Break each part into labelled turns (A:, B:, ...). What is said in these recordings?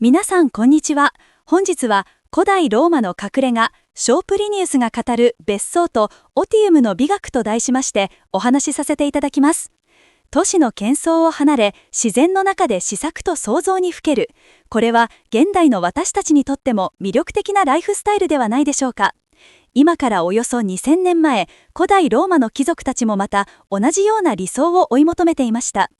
A: 皆さんこんにちは。本日は古代ローマの隠れ家、ショープリニウスが語る別荘とオティウムの美学と題しましてお話しさせていただきます。都市の喧騒を離れ、自然の中で思索と創造にふける。これは現代の私たちにとっても魅力的なライフスタイルではないでしょうか。今からおよそ2000年前、古代ローマの貴族たちもまた同じような理想を追い求めていました。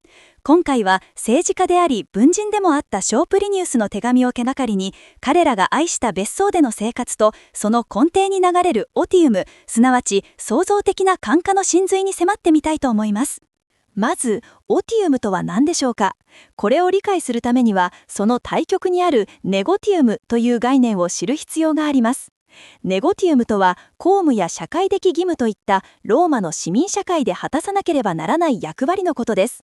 A: 今回は政治家であり文人でもあったショープリニウスの手紙を手がかりに、彼らが愛した別荘での生活とその根底に流れるオティウム、すなわち創造的な感化の真髄に迫ってみたいと思います。まず、オティウムとは何でしょうか。これを理解するためには、その対極にあるネゴティウムという概念を知る必要があります。ネゴティウムとは、公務や社会的義務といったローマの市民社会で果たさなければならない役割のことです。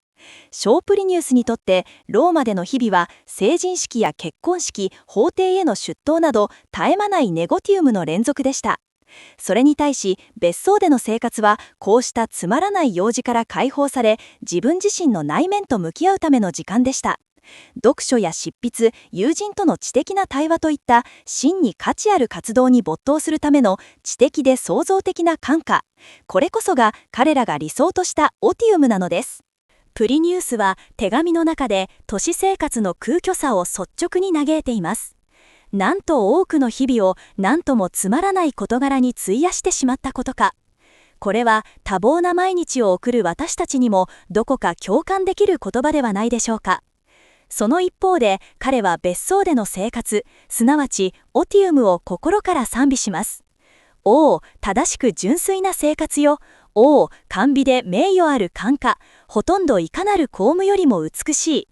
A: ショープリニウスにとってローマでの日々は成人式や結婚式、法廷への出頭など絶え間ないネゴティウムの連続でした。それに対し別荘での生活はこうしたつまらない用事から解放され、自分自身の内面と向き合うための時間でした。読書や執筆、友人との知的な対話といった真に価値ある活動に没頭するための知的で創造的な感化、これこそが彼らが理想としたオティウムなのです。プリニウスは手紙の中で都市生活の空虚さを率直に嘆いています。なんと多くの日々をなんともつまらない事柄に費やしてしまったことか。これは多忙な毎日を送る私たちにもどこか共感できる言葉ではないでしょうか。その一方で彼は別荘での生活、すなわちオティウムを心から賛美します。おお、正しく純粋な生活よ。おお、甘美で名誉ある感化。ほとんどいかなる公務よりも美しい。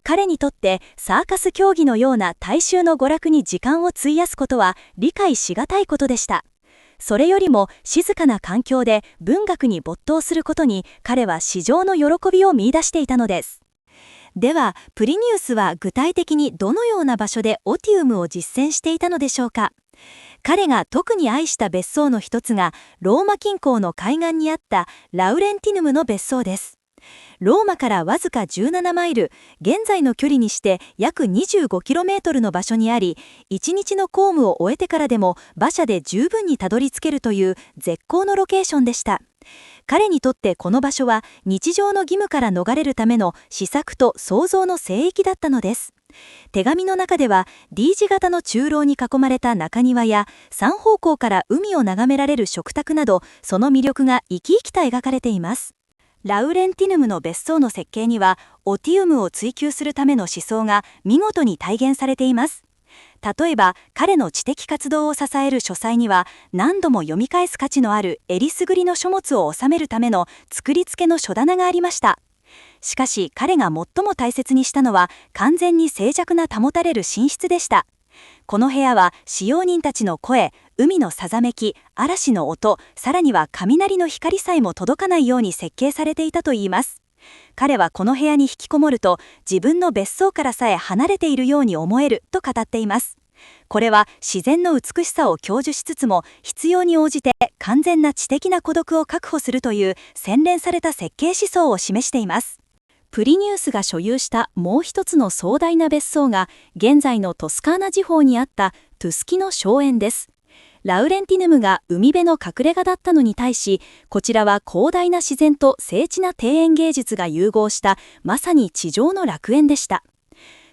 A: 彼にとってサーカス競技のような大衆の娯楽に時間を費やすことは理解しがたいことでした。それよりも静かな環境で文学に没頭することに彼は至上の喜びを見出していたのです。では、プリニウスは具体的にどのような場所でオティウムを実践していたのでしょうか。彼が特に愛した別荘の一つがローマ近郊の海岸にあったラウレンティヌムの別荘です。ローマからわずか17マイル、現在の距離にして約 25km の場所にあり、1日の公務を終えてからでも馬車で十分にたどり着けるという絶好のロケーションでした。彼にとってこの場所は日常の義務から逃れるための思索と創造の聖域だったのです。手紙の中では D 字型の中廊に囲まれた中庭や3方向から海を眺められる食卓など、その魅力が生き生きと描かれています。ラウレンティヌムの別荘の設計にはオティウムを追求するための思想が見事に体現されています。例えば彼の知的活動を支える書斎には何度も読み返す価値のあるえりすぐりの書物を収めるための作り付けの書棚がありました。しかし彼が最も大切にしたのは完全に静寂な保たれる寝室でした。この部屋は使用人たちの声、海のさざめき、嵐の音、さらには雷の光さえも届かないように設計されていたといいます。彼はこの部屋に引きこもると自分の別荘からさえ離れているように思えると語っています。これは自然の美しさを享受しつつも必要に応じて完全な知的な孤独を確保するという洗練された設計思想を示しています。プリニウスが所有したもう一つの壮大な別荘が現在のトスカーナ地方にあったトゥスキの荘園です。ラウレンティヌムが海辺の隠れ家だったのに対し、こちらは広大な自然と精緻な庭園芸術が融合したまさに地上の楽園でした。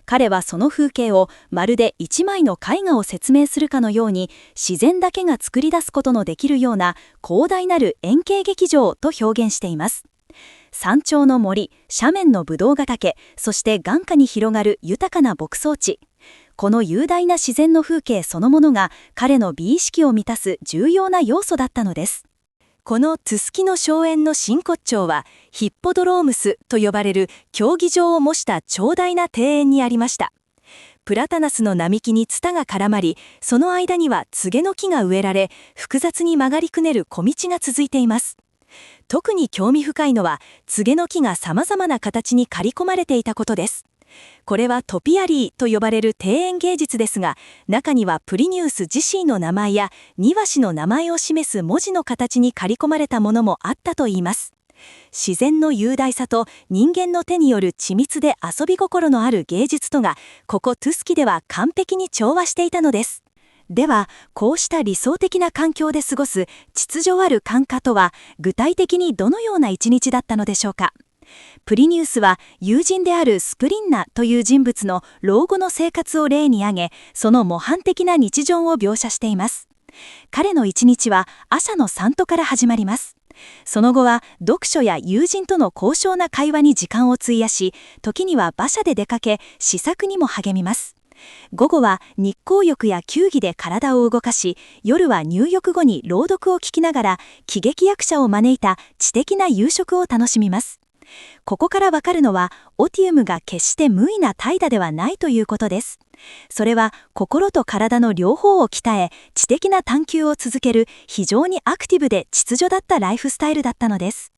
A: 彼はその風景をまるで一枚の絵画を説明するかのように自然だけが作り出すことのできるような広大なる円形劇場と表現しています。山頂の森、斜面のブドウヶ岳、そして眼下に広がる豊かな牧草地。この雄大な自然の風景そのものが彼の美意識を満たす重要な要素だったのです。このトゥスキの荘園の真骨頂はヒッポドロームスと呼ばれる競技場を模した長大な庭園にありました。プラタナスの並木にツタが絡まり、その間にはツゲの木が植えられ、複雑に曲がりくねる小道が続いています。特に興味深いのはツゲの木が様々な形に刈り込まれていたことです。これはトピアリーと呼ばれる庭園芸術ですが、中にはプリニウス自身の名前や庭師の名前を示す文字の形に刈り込まれたものもあったといいます。自然の雄大さと人間の手による緻密で遊び心のある芸術とが、ここトゥスキでは完璧に調和していたのです。では、こうした理想的な環境で過ごす秩序ある管家とは、具体的にどのような一日だったのでしょうか。プリニウスは友人であるスプリンナという人物の老後の生活を例に挙げ、その模範的な日常を描写しています。彼の一日は朝の散歩から始まります。その後は読書や友人との高尚な会話に時間を費やし、時には馬車で出かけ、詩作にも励みます。午後は日光浴や球技で体を動かし、夜は入浴後に朗読を聞きながら、喜劇役者を招いた知的な夕食を楽しみます。ここからわかるのは、オティウムが決して無為な怠惰ではないということです。それは心と体の両方を鍛え、知的な探求を続ける非常にアクティブで秩序だったライフスタイルだったのです。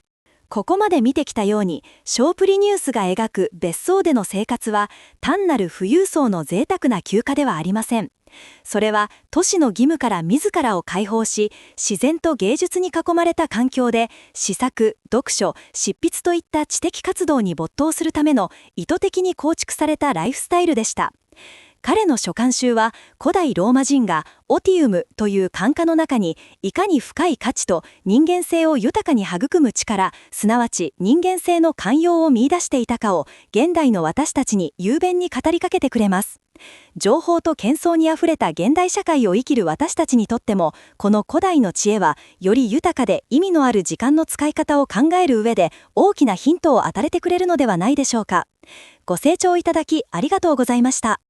A: ここまで見てきたように、ショープリニウスが描く別荘での生活は単なる富裕層の贅沢な休暇ではありません。それは都市の義務から自らを解放し、自然と芸術に囲まれた環境で詩作、読書、執筆といった知的活動に没頭するための意図的に構築されたライフスタイルでした。彼の書簡集は古代ローマ人がオティウムという管家の中にいかに深い価値と人間性を豊かに育む力、すなわち人間性の寛容を見出していたかを現代の私たちに雄弁に語りかけてくれます。情報と喧騒にあふれた現代社会を生きる私たちにとっても、この古代の知恵はより豊かで意味のある時間の使い方を考える上で大きなヒントを与えてくれるのではないでしょうか。ご清聴いただきありがとうございました。